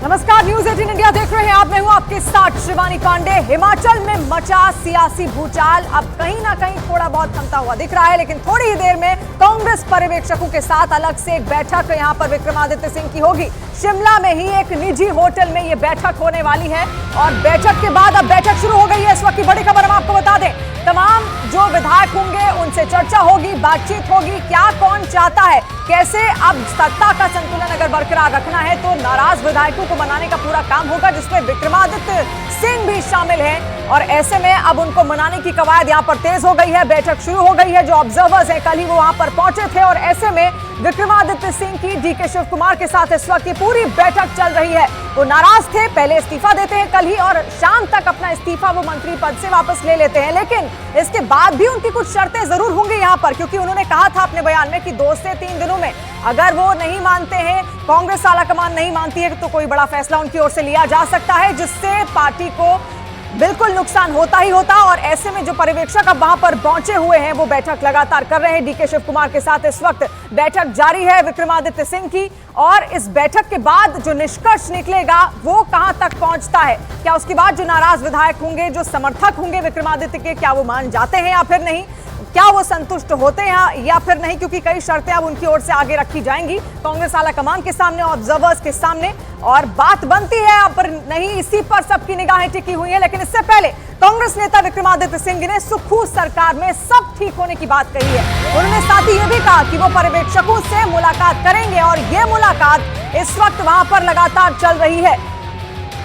नमस्कार, news 18 India देख रहे हैं आप। मैं हूं आपके साथ शिवानी पांडे। हिमाचल में मचा सियासी भूचाल अब कहीं ना कहीं थोड़ा बहुत थमता हुआ दिख रहा है, लेकिन थोड़ी ही देर में कांग्रेस पर्यवेक्षकों के साथ अलग से एक बैठक यहां पर विक्रमादित्य सिंह की होगी। शिमला में ही एक निजी होटल में यह बैठक होने वाली है और बैठक के बाद अब बैठक शुरू हो गई है। इस वक्त की बड़ी खबर हम आपको बता दें, तमाम जो विधायक होंगे उनसे चर्चा होगी, बातचीत होगी। क्या कौन चाहता है, कैसे अब सत्ता का संतुलन अगर बरकरार रखना है तो नाराज विधायकों को मनाने का पूरा काम होगा, जिसमें विक्रमादित्य सिंह भी शामिल हैं। और ऐसे में अब उनको मनाने की कवायद यहां पर तेज हो गई है। बैठक शुरू हो गई है। जो ऑब्जर्वर्स हैं कल ही वो वहां पर पहुंचे थे और ऐसे में विक्रमादित्य सिंह की डीके शिव कुमार के साथ इस वक्त ये पूरी बैठक चल रही है। वो नाराज थे, पहले इस्तीफा देते हैं कल ही और शाम तक अपना इस्तीफा वो मंत्री पद से वापस ले लेते हैं, लेकिन इसके बाद भी उनकी कुछ शर्तें जरूर होंगी यहां पर, क्योंकि उन्होंने कहा था अपने बयान में कि 2 से 3 दिनों में अगर वो नहीं मानते हैं, कांग्रेस आलाकमान नहीं मानती है, तो कोई बड़ा फैसला उनकी ओर से लिया जा सकता है, जिससे पार्टी को बिल्कुल नुकसान होता ही होता। और ऐसे में जो पर्यवेक्षक अब वहां पर पहुंचे हुए हैं वो बैठक लगातार कर रहे हैं। डीके शिव कुमार के साथ इस वक्त बैठक जारी है विक्रमादित्य सिंह की, और इस बैठक के बाद जो निष्कर्ष निकलेगा वो कहां तक पहुंचता है, क्या उसके बाद जो नाराज विधायक होंगे, जो समर्थक होंगे विक्रमादित्य के, क्या वो मान जाते हैं या फिर नहीं, क्या वो संतुष्ट होते हैं या फिर नहीं, क्योंकि कई शर्तें अब उनकी ओर से आगे रखी जाएंगी कांग्रेस आलाकमान के सामने, ऑब्जर्वर्स के सामने, और बात बनती है अब नहीं, इसी पर सबकी निगाहें टिकी हुई है। लेकिन इससे पहले कांग्रेस नेता विक्रमादित्य सिंह ने सुक्खू सरकार में सब ठीक होने की बात कही है। उन्होंने साथ ही यह भी कहा कि वो पर्यवेक्षकों से मुलाकात करेंगे और ये मुलाकात इस वक्त वहां पर लगातार चल रही है।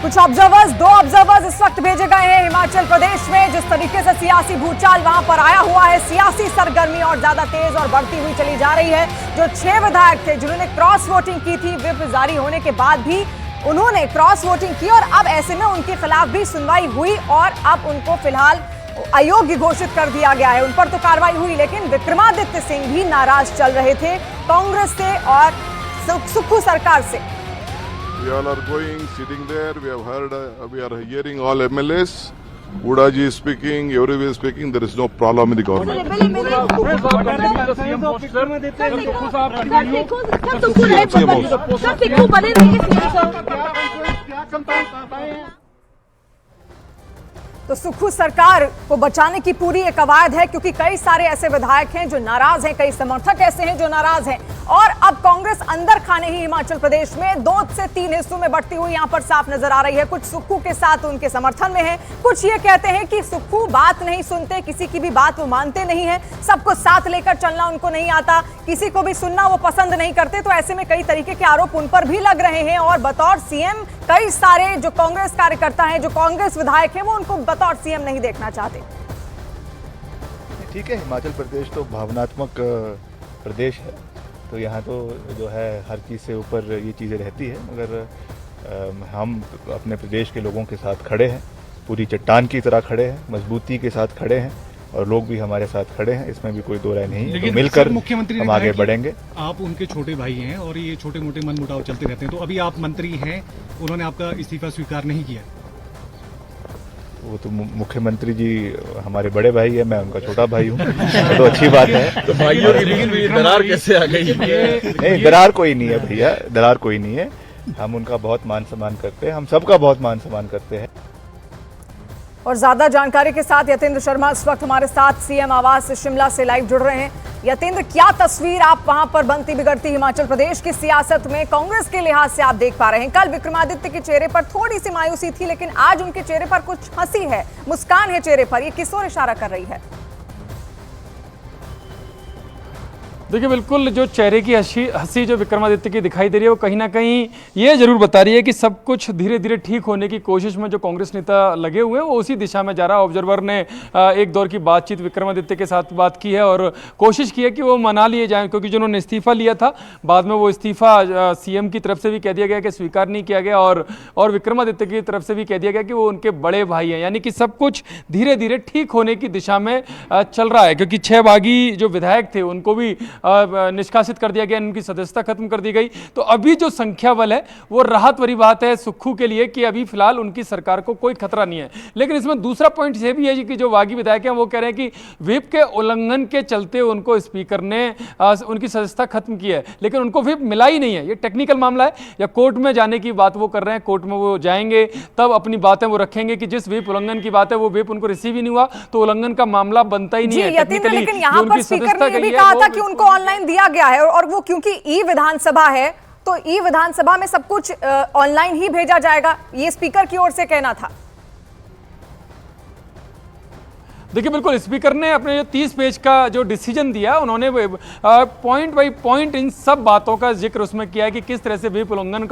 कुछ ऑब्जर्वर्स, 2 ऑब्जर्वर्स इस वक्त भेजे गए हैं हिमाचल प्रदेश में। जिस तरीके से सियासी भूचाल वहां पर आया हुआ है, सियासी सरगर्मी और ज्यादा तेज और बढ़ती हुई चली जा रही है। जो 6 विधायक थे जिन्होंने क्रॉस वोटिंग की थी, व्हिप जारी होने के बाद भी उन्होंने क्रॉस वोटिंग की और अब ऐसे में उनके खिलाफ भी सुनवाई हुई और अब उनको फिलहाल अयोग्य घोषित कर दिया गया है। उन पर तो कार्रवाई हुई, लेकिन विक्रमादित्य सिंह भी नाराज चल रहे थे कांग्रेस से और सुक्खू सरकार से। We all are going, sitting there. We have heard, we are hearing all MLAs. Udaji is speaking, everybody is speaking. There is no problem in the government. तो सुक्खू सरकार को बचाने की पूरी एक कवायद है, क्योंकि कई सारे ऐसे विधायक हैं जो नाराज हैं, कई समर्थक ऐसे हैं जो नाराज हैं, और अब कांग्रेस अंदर खाने ही हिमाचल प्रदेश में 2 से 3 हिस्सों में बढ़ती हुई यहां पर साफ नजर आ रही है। कुछ सुक्खू के साथ उनके समर्थन में है, कुछ ये कहते हैं कि सुक्खू बात नहीं सुनते, किसी की भी बात वो मानते नहीं है, सबको साथ लेकर चलना उनको नहीं आता, किसी को भी सुनना वो पसंद नहीं करते। तो ऐसे में कई तरीके के आरोप उन पर भी लग रहे हैं और बतौर सीएम कई सारे जो कांग्रेस कार्यकर्ता हैं, जो कांग्रेस विधायक हैं, वो उनको बतौर सीएम नहीं देखना चाहते। ठीक है, हिमाचल प्रदेश तो भावनात्मक प्रदेश है, तो यहाँ तो जो है हर चीज़ से ऊपर ये चीज़ें रहती है, मगर हम अपने प्रदेश के लोगों के साथ खड़े हैं, पूरी चट्टान की तरह खड़े हैं, मजबूती के साथ खड़े हैं, और लोग भी हमारे साथ खड़े हैं, इसमें भी कोई दो राय नहीं। तो मिलकर हम आगे बढ़ेंगे। आप उनके छोटे भाई हैं और ये छोटे मोटे मनमुटाव चलते रहते हैं, तो अभी आप मंत्री हैं, उन्होंने आपका इस्तीफा स्वीकार नहीं किया। वो तो मुख्यमंत्री जी हमारे बड़े भाई है, मैं उनका छोटा भाई हूँ, तो अच्छी बात है। तो भाइयों के बीच में दरार कैसे आ गई? नहीं, दरार कोई नहीं है भैया, दरार कोई नहीं है। हम उनका बहुत मान सम्मान करते हैं, हम सबका बहुत मान सम्मान करते हैं। और ज्यादा जानकारी के साथ यतेंद्र शर्मा इस वक्त हमारे साथ सीएम आवास शिमला से लाइव जुड़ रहे हैं। यतेंद्र, क्या तस्वीर आप वहां पर बनती बिगड़ती हिमाचल प्रदेश की सियासत में कांग्रेस के लिहाज से आप देख पा रहे हैं? कल विक्रमादित्य के चेहरे पर थोड़ी सी मायूसी थी, लेकिन आज उनके चेहरे पर कुछ हंसी है, मुस्कान है चेहरे पर। ये किस ओर इशारा कर रही है? देखिए, बिल्कुल जो चेहरे की हंसी जो विक्रमादित्य की दिखाई दे रही है, वो कहीं ना कहीं ये जरूर बता रही है कि सब कुछ धीरे धीरे ठीक होने की कोशिश में जो कांग्रेस नेता लगे हुए हैं वो उसी दिशा में जा रहा है। ऑब्जर्वर ने एक दौर की बातचीत विक्रमादित्य के साथ बात की है और कोशिश की है कि वो मना लिए जाएं, क्योंकि जिन्होंने इस्तीफा लिया था बाद में वो इस्तीफा सीएम की तरफ से भी कह दिया गया कि स्वीकार नहीं किया गया, और विक्रमादित्य की तरफ से भी कह दिया गया कि वो उनके बड़े भाई हैं, यानी कि सब कुछ धीरे धीरे ठीक होने की दिशा में चल रहा है। क्योंकि 6 बागी जो विधायक थे उनको भी निष्कासित कर दिया गया, उनकी सदस्यता खत्म कर दी गई। तो अभी जो संख्या बल है वो राहत भरी बात है सुक्खू के लिए कि अभी फिलहाल उनकी सरकार को कोई खतरा नहीं है। लेकिन इसमें दूसरा पॉइंट ये भी है कि जो बागी विधायक हैं वो कह रहे हैं कि व्हिप के उल्लंघन के चलते उनको स्पीकर ने उनकी सदस्यता खत्म की है, लेकिन उनको व्हिप मिला ही नहीं है। ये टेक्निकल मामला है या कोर्ट में जाने की बात वो कर रहे हैं, कोर्ट में वो जाएंगे तब अपनी बातें वो रखेंगे कि जिस व्हिप उल्लंघन की बात है वो व्हिप उनको रिसीव ही नहीं हुआ तो उल्लंघन का मामला बनता ही नहीं है टेक्निकली। लेकिन यहाँ पर स्पीकर ने ये भी कहा था कि उनको ऑनलाइन दिया गया है और वो क्योंकि ई विधानसभा है तो ई विधानसभा में सब कुछ ऑनलाइन ही भेजा जाएगा, ये स्पीकर की ओर से कहना था। देखिए बिल्कुल स्पीकर ने अपने जो 30 पेज का जो डिसीजन दिया उन्होंने पॉइंट बाय पॉइंट इन सब बातों का जिक्र उसमें किया है कि किस तरह से व्हिप उल्लंघन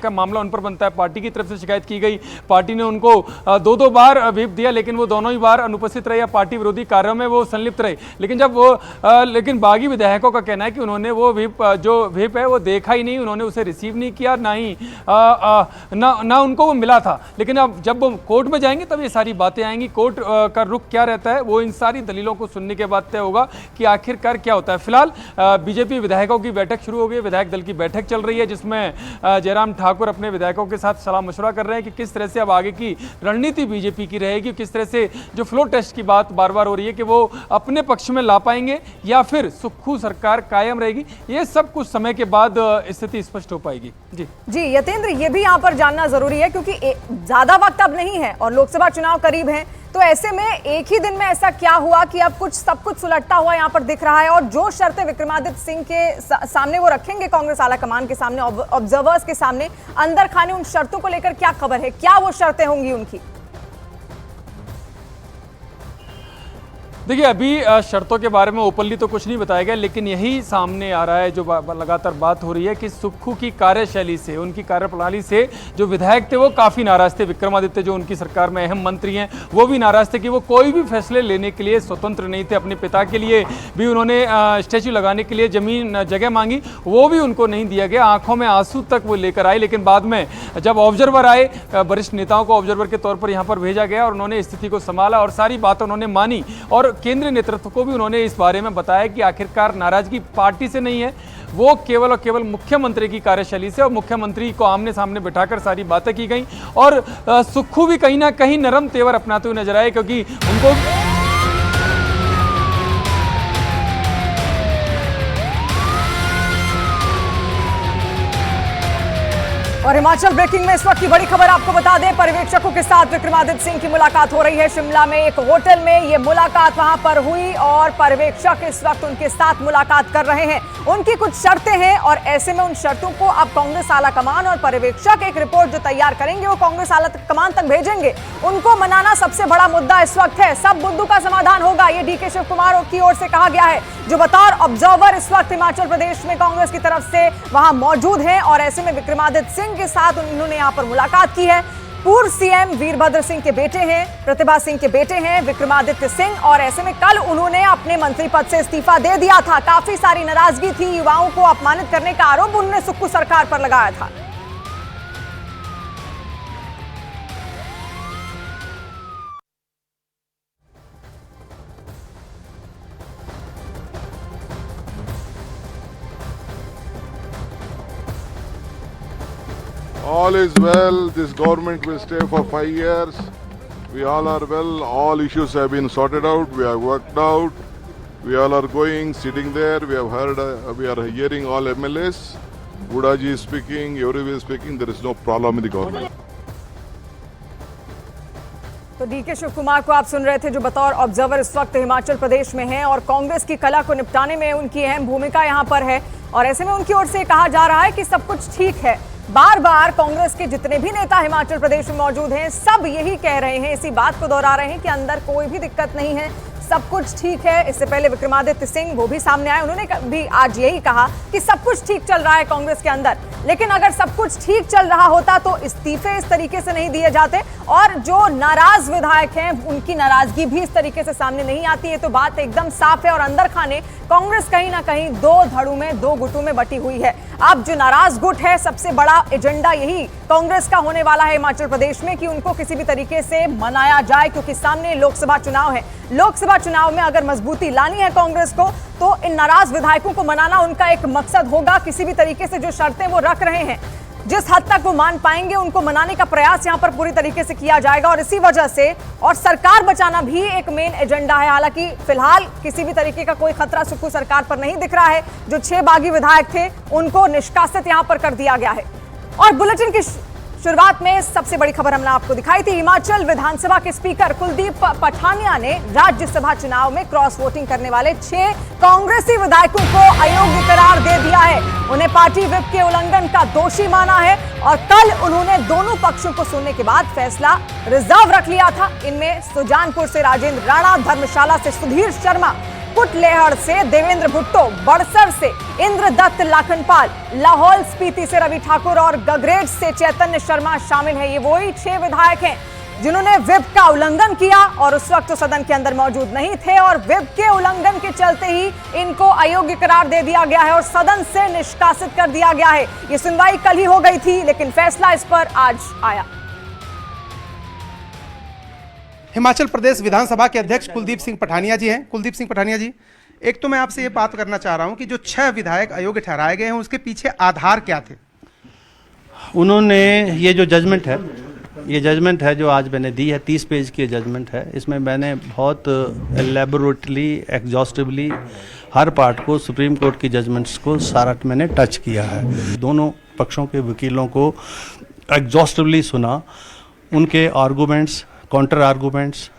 का मामला उन पर बनता है। पार्टी की तरफ से शिकायत की गई, पार्टी ने उनको दो बार व्हिप दिया लेकिन वो दोनों ही बार अनुपस्थित रहे या पार्टी विरोधी कार्यों में वो संलिप्त रहे। लेकिन जब वो लेकिन बागी विधायकों का कहना है कि उन्होंने वो व्हिप है वो देखा ही नहीं, उन्होंने उसे रिसीव नहीं किया, ना उनको वो मिला था। लेकिन अब जब वो कोर्ट में जाएंगे तब ये सारी बातें आएंगी, कोर्ट का रुख क्या रहता है वो इन सारी दलीलों को सुनने के बाद तय होगा कि आखिरकार क्या होता है। फिलहाल बीजेपी विधायकों की बैठक शुरू हो गई, विधायक दल की बैठक चल रही है जिसमें जयराम ठाकुर अपने विधायकों के साथ सलाह मशवरा कर रहे हैं कि किस तरह से अब आगे की रणनीति बीजेपी की रहेगी, किस तरह से जो फ्लोर टेस्ट की बात बार बार हो रही है कि वो अपने पक्ष में ला पाएंगे या फिर सुक्खू सरकार कायम रहेगी। ये सब कुछ समय के बाद स्थिति स्पष्ट हो पाएगी। जी यतेंद्र, ये भी यहाँ पर जानना जरूरी है क्योंकि ज्यादा वक्त अब नहीं है और लोकसभा चुनाव करीब है, तो ऐसे में एक ही दिन में ऐसा क्या हुआ कि अब सब कुछ सुलटता हुआ यहाँ पर दिख रहा है और जो शर्तें विक्रमादित्य सिंह के सामने वो रखेंगे कांग्रेस आला कमान के सामने, ऑब्जर्वर्स के सामने, अंदर खाने उन शर्तों को लेकर क्या खबर है, क्या वो शर्तें होंगी उनकी? देखिए अभी शर्तों के बारे में ओपनली तो कुछ नहीं बताया गया, लेकिन यही सामने आ रहा है जो लगातार बात हो रही है कि सुक्खू की कार्यशैली से, उनकी कार्यप्रणाली से जो विधायक थे वो काफ़ी नाराज थे। विक्रमादित्य जो उनकी सरकार में अहम मंत्री हैं वो भी नाराज थे कि वो कोई भी फैसले लेने के लिए स्वतंत्र नहीं थे। अपने पिता के लिए भी उन्होंने स्टैच्यू लगाने के लिए जगह मांगी, वो भी उनको नहीं दिया गया, आंखों में आंसू तक वो लेकर आए। लेकिन बाद में जब ऑब्जर्वर आए, वरिष्ठ नेताओं को ऑब्जर्वर के तौर पर यहाँ पर भेजा गया और उन्होंने स्थिति को संभाला और सारी बातें उन्होंने मानी और केंद्रीय नेतृत्व को भी उन्होंने इस बारे में बताया कि आखिरकार नाराजगी पार्टी से नहीं है, वो केवल और केवल मुख्यमंत्री की कार्यशैली से, और मुख्यमंत्री को आमने सामने बिठाकर सारी बातें की गई। और सुक्खू भी कहीं ना कहीं नरम तेवर अपनाते हुए नजर आए क्योंकि उनको और हिमाचल ब्रेकिंग में इस वक्त की बड़ी खबर आपको बता दें, पर्यवेक्षकों के साथ विक्रमादित्य सिंह की मुलाकात हो रही है। शिमला में एक होटल में ये मुलाकात वहां पर हुई और पर्यवेक्षक इस वक्त उनके साथ मुलाकात कर रहे हैं। उनकी कुछ शर्तें हैं और ऐसे में उन शर्तों को अब कांग्रेस आला कमान और पर्यवेक्षक एक रिपोर्ट जो तैयार करेंगे वो कांग्रेस आला कमान तक भेजेंगे। उनको मनाना सबसे बड़ा मुद्दा इस वक्त है, सब मुद्दों का समाधान होगा, ये डीके शिव कुमार की ओर से कहा गया है, जो बतौर ऑब्जर्वर इस वक्त हिमाचल प्रदेश में कांग्रेस की तरफ से वहां मौजूद हैं। और ऐसे में विक्रमादित्य सिंह के साथ उन्होंने यहां पर मुलाकात की है। पूर्व सीएम वीरभद्र सिंह के बेटे हैं, प्रतिभा सिंह के बेटे हैं विक्रमादित्य सिंह, और ऐसे में कल उन्होंने अपने मंत्री पद से इस्तीफा दे दिया था। काफी सारी नाराजगी थी, युवाओं को अपमानित करने का आरोप उन्होंने सुक्खू सरकार पर लगाया था। All is well. This government will stay for 5 years. We all are well. All issues have been sorted out. We have worked out. We all are going, sitting there. We have heard. We are hearing all MLAs. Budaji is speaking. Everybody is speaking. There is no problem in the government. तो DK Shiv Kumar को आप सुन रहे थे, जो बतौर observer इस वक्त हिमाचल प्रदेश में हैं और कांग्रेस की कला को निपटाने में उनकी अहम भूमिका यहां पर है। और ऐसे में उनकी ओर से कहा जा रहा है कि सब कुछ ठीक है। बार बार कांग्रेस के जितने भी नेता हिमाचल प्रदेश में मौजूद हैं सब यही कह रहे हैं, इसी बात को दोहरा रहे हैं कि अंदर कोई भी दिक्कत नहीं है, सब कुछ ठीक है। इससे पहले विक्रमादित्य सिंह वो भी सामने आए, उन्होंने भी आज यही कहा कि सब कुछ ठीक चल रहा है कांग्रेस के अंदर। लेकिन अगर सब कुछ ठीक चल रहा होता तो इस्तीफे इस तरीके से नहीं दिए जाते और जो नाराज विधायक हैं उनकी नाराजगी भी इस तरीके से सामने नहीं आती है। तो बात एकदम साफ है और अंदर खाने कांग्रेस कहीं ना कहीं दो धड़ों में, दो गुटों में बटी हुई है। अब जो नाराज गुट है, सबसे बड़ा एजेंडा यही कांग्रेस का होने वाला है हिमाचल प्रदेश में कि उनको किसी भी तरीके से मनाया जाए, क्योंकि सामने लोकसभा चुनाव है। लोकसभा चुनाव में अगर मजबूती लानी है कांग्रेस को, तो इन नाराज विधायकों को मनाना उनका एक मकसद होगा। किसी भी तरीके से जो शर्तें वो रख रहे हैं, जिस हद तक वो मान पाएंगे, उनको मनाने का प्रयास यहां पर पूरी तरीके से किया जाएगा। और इसी वजह से और सरकार बचाना भी एक मेन एजेंडा है। हालांकि फिलहाल किसी भी तरीके का कोई खतरा सुक्खू सरकार पर नहीं दिख रहा है। जो 6 बागी विधायक थे उनको निष्कासित यहां पर कर दिया गया है। और बुलेटिन की शुरुआत में सबसे बड़ी खबर हमने आपको दिखाई थी। हिमाचल विधानसभा के स्पीकर कुलदीप पठानिया ने राज्यसभा चुनाव में क्रॉस वोटिंग करने वाले 6 कांग्रेसी विधायकों को अयोग्य करार दे दिया है। उन्हें पार्टी व्हिप के उल्लंघन का दोषी माना है और कल उन्होंने दोनों पक्षों को सुनने के बाद फैसला रिजर्व रख लिया था। इनमें सुजानपुर से राजेंद्र राणा, धर्मशाला से सुधीर शर्मा, कुटलेहड़ से देवेंद्र भुट्टो, बड़सर से इंद्रदत्त लाखनपाल, लाहौल स्पीति से रवि ठाकुर और गगरेट से चैतन्य शर्मा शामिल है। ये वही 6 विधायक हैं जिन्होंने व्हिप का उल्लंघन किया और उस वक्त तो सदन के अंदर मौजूद नहीं थे और व्हिप के उल्लंघन के चलते ही इनको अयोग्य करार दे दिया गया है और सदन से निष्कासित कर दिया गया है। ये सुनवाई कल ही हो गई थी, लेकिन फैसला इस पर आज आया। हिमाचल प्रदेश विधानसभा के अध्यक्ष कुलदीप सिंह पठानिया जी हैं। कुलदीप सिंह पठानिया जी, एक तो मैं आपसे ये बात करना चाह रहा हूं कि जो 6 विधायक अयोग्य ठहराए गए हैं उसके पीछे आधार क्या थे? उन्होंने ये जो जजमेंट है, ये जजमेंट है जो आज मैंने दी है, 30 पेज की जजमेंट है। इसमें मैंने बहुत एलेबोरेटली, एग्जॉस्टिवली हर पार्ट को, सुप्रीम कोर्ट की जजमेंट्स को सारा मैंने टच किया है। दोनों पक्षों के वकीलों को एग्जॉस्टिवली सुना, उनके आर्गूमेंट्स, काउंटर आर्गूमेंट्स,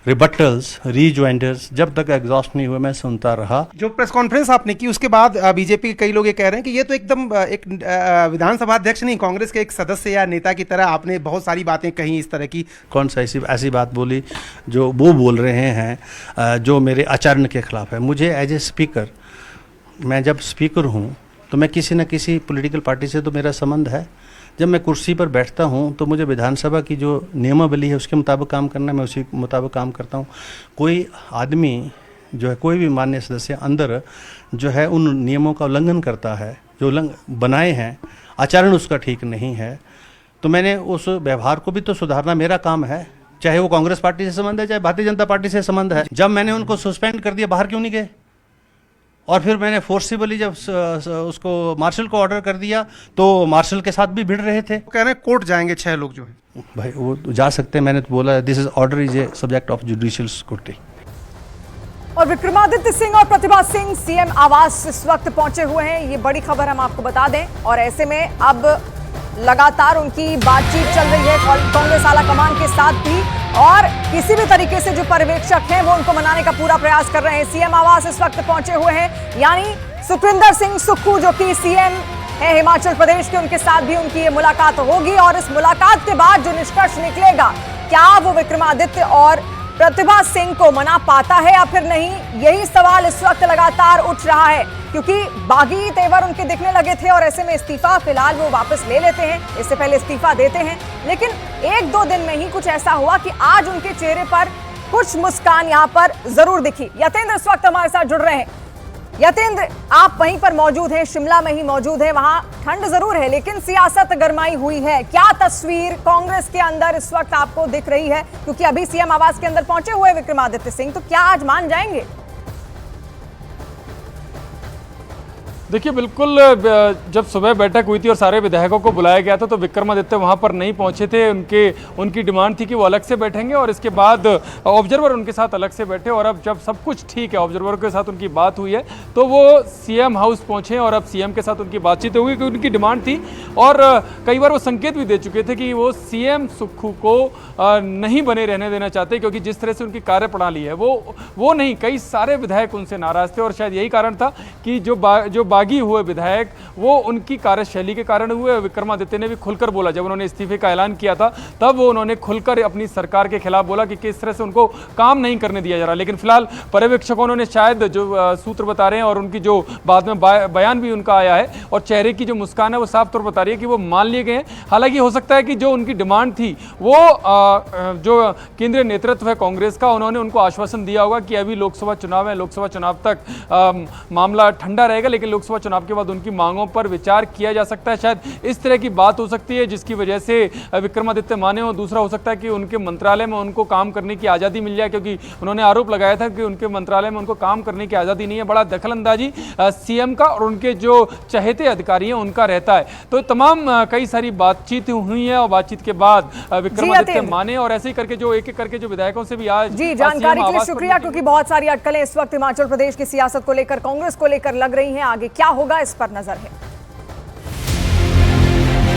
रिबटल्स, रीजॉइंडर्स जब तक एग्जॉस्ट नहीं हुए मैं सुनता रहा। जो प्रेस कॉन्फ्रेंस आपने की उसके बाद बीजेपी के कई लोग ये कह रहे हैं कि ये तो एकदम एक विधानसभा अध्यक्ष नहीं, कांग्रेस के एक सदस्य या नेता की तरह आपने बहुत सारी बातें कही इस तरह की। कौन सा ऐसी बात बोली जो वो बोल रहे हैं जो मेरे आचरण के खिलाफ है? मुझे एज ए स्पीकर, मैं जब स्पीकर हूँ तो मैं किसी न किसी पॉलिटिकल पार्टी से तो मेरा संबंध है। जब मैं कुर्सी पर बैठता हूं तो मुझे विधानसभा की जो नियमावली है उसके मुताबिक काम करना है, मैं उसी मुताबिक काम करता हूं। कोई आदमी जो है, कोई भी माननीय सदस्य अंदर जो है उन नियमों का उल्लंघन करता है, जो बनाए हैं, आचरण उसका ठीक नहीं है, तो मैंने उस व्यवहार को भी तो सुधारना मेरा काम है। चाहे वो कांग्रेस पार्टी से संबंध है, चाहे भारतीय जनता पार्टी से संबंध है। जब मैंने उनको सस्पेंड कर दिया, बाहर क्यों नहीं गए? और फिर मैंने फोर्सिबली जब उसको मार्शल को ऑर्डर कर दिया तो मार्शल के साथ भी भिड़ रहे थे। कह रहे हैं कोर्ट जाएंगे 6 लोग जो हैं। भाई वो जा सकते हैं, मैंने तो बोला this is order is a subject of judicial scrutiny. और विक्रमादित्य सिंह और प्रतिभा सिंह सीएम आवास इस वक्त पहुंचे हुए हैं, ये बड़ी खबर हम आपको बता दें। और ऐसे में अब लगातार उनकी बातचीत चल रही है कांग्रेस आला कमान के साथ भी, और किसी भी तरीके से जो पर्यवेक्षक हैं वो उनको मनाने का पूरा प्रयास कर रहे हैं। सीएम आवास इस वक्त पहुंचे हुए हैं, यानी सुखविंदर सिंह सुक्खू जो कि सीएम है हिमाचल प्रदेश के, उनके साथ भी उनकी ये मुलाकात होगी। और इस मुलाकात के बाद जो निष्कर्ष निकलेगा, क्या वो विक्रमादित्य और प्रतिभा सिंह को मना पाता है या फिर नहीं, यही सवाल इस वक्त लगातार उठ रहा है, क्योंकि बागी तेवर उनके दिखने लगे थे और ऐसे में इस्तीफा फिलहाल वो वापस ले लेते हैं, इससे पहले इस्तीफा देते हैं। लेकिन 1-2 दिन में ही कुछ ऐसा हुआ कि आज उनके चेहरे पर कुछ मुस्कान यहां पर जरूर दिखी। यतेंद्र इस वक्त हमारे साथ जुड़ रहे हैं। यतेंद्र, आप वहीं पर मौजूद हैं, शिमला में ही मौजूद हैं। वहां ठंड जरूर है लेकिन सियासत गरमाई हुई है। क्या तस्वीर कांग्रेस के अंदर इस वक्त आपको दिख रही है? क्योंकि अभी सीएम आवास के अंदर पहुंचे हुए विक्रमादित्य सिंह, तो क्या आज मान जाएंगे? देखिए, बिल्कुल जब सुबह बैठक हुई थी और सारे विधायकों को बुलाया गया था तो विक्रमादित्य वहां पर नहीं पहुंचे थे। उनकी डिमांड थी कि वो अलग से बैठेंगे और इसके बाद ऑब्जर्वर उनके साथ अलग से बैठे। और अब जब सब कुछ ठीक है, ऑब्जर्वर के साथ उनकी बात हुई है, तो वो सीएम हाउस पहुंचे और अब सीएम के साथ उनकी बातचीत हुई कि उनकी डिमांड थी। और कई बार वो संकेत भी दे चुके थे कि वो सीएम सुक्खू को नहीं बने रहने देना चाहते, क्योंकि जिस तरह से उनकी कार्यप्रणाली है वो नहीं, कई सारे विधायक उनसे नाराज थे। और शायद यही कारण था कि जो बागी हुए विधायक वो उनकी कार्यशैली के कारण हुए। विक्रमादित्य ने भी खुलकर बोला, जब उन्होंने इस्तीफे का ऐलान किया था तब वो उन्होंने खुलकर अपनी सरकार के खिलाफ बोला कि किस तरह से उनको काम नहीं करने दिया जा रहा। लेकिन फिलहाल पर्यवेक्षकों ने शायद जो सूत्र बता रहे हैं और उनकी जो बाद में बयान भी उनका आया है और चेहरे की जो मुस्कान है वो साफ तौर पर बता रही है कि वो मान लिए गए हैं। हालांकि हो सकता है कि जो उनकी डिमांड थी वो जो केंद्रीय नेतृत्व है कांग्रेस का, उन्होंने उनको आश्वासन दिया होगा कि अभी लोकसभा चुनाव है, लोकसभा चुनाव तक मामला ठंडा रहेगा, लेकिन लोकसभा लोकसभा चुनाव के बाद उनकी मांगों पर विचार किया जा सकता है। शायद इस तरह की बात हो सकती है जिसकी वजह से विक्रमादित्य माने, और दूसरा हो सकता है कि उनके मंत्रालय में उनको काम करने की आज़ादी मिल जाए, क्योंकि उन्होंने आरोप लगाया था कि उनके मंत्रालय में उनको काम करने की आज़ादी नहीं है। बड़ा दखलंदाजी सीएम का और उनके जो चहेते अधिकारी हैं उनका रहता है। तो तमाम कई सारी बातचीत हुई है और बातचीत के बाद विक्रमादित्य माने और ऐसे ही करके जो एक एक करके जो विधायकों से भी आज जी जानकारी के लिए शुक्रिया, क्योंकि बहुत सारी अटकलें इस वक्त हिमाचल प्रदेश की सियासत को लेकर, कांग्रेस को लेकर लग रही हैं। आगे क्या होगा इस पर नजर है।